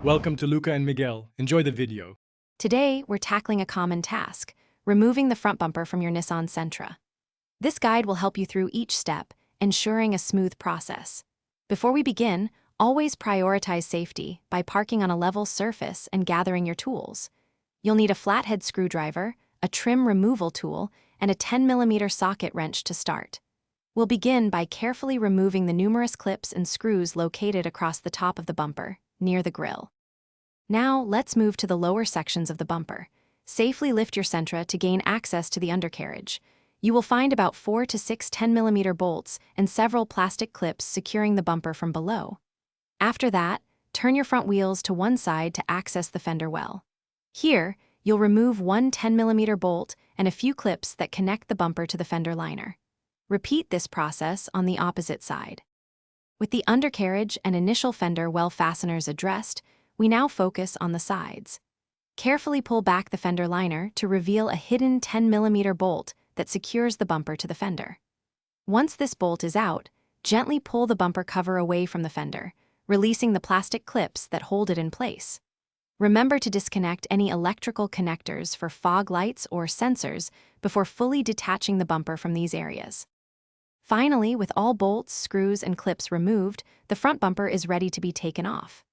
Welcome to Luca and Miguel. Enjoy the video. Today, we're tackling a common task, removing the front bumper from your Nissan Sentra. This guide will help you through each step, ensuring a smooth process. Before we begin, always prioritize safety by parking on a level surface and gathering your tools. You'll need a flathead screwdriver, a trim removal tool, and a 10mm socket wrench to start. We'll begin by carefully removing the numerous clips and screws located across the top of the bumper, near the grille. Now, let's move to the lower sections of the bumper. Safely lift your Sentra to gain access to the undercarriage. You will find about 4 to 6 10mm bolts and several plastic clips securing the bumper from below. After that, turn your front wheels to one side to access the fender well. Here, you'll remove one 10mm bolt and a few clips that connect the bumper to the fender liner. Repeat this process on the opposite side. With the undercarriage and initial fender well fasteners addressed, we now focus on the sides. Carefully pull back the fender liner to reveal a hidden 10mm bolt that secures the bumper to the fender. Once this bolt is out, gently pull the bumper cover away from the fender, releasing the plastic clips that hold it in place. Remember to disconnect any electrical connectors for fog lights or sensors before fully detaching the bumper from these areas. Finally, with all bolts, screws, and clips removed, the front bumper is ready to be taken off.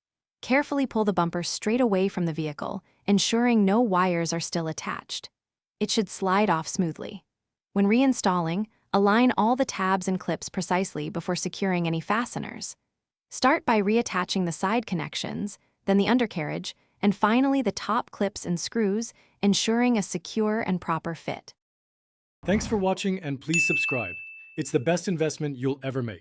Carefully pull the bumper straight away from the vehicle, ensuring no wires are still attached. It should slide off smoothly. When reinstalling, align all the tabs and clips precisely before securing any fasteners. Start by reattaching the side connections, then the undercarriage, and finally the top clips and screws, ensuring a secure and proper fit. Thanks for watching and please subscribe. It's the best investment you'll ever make.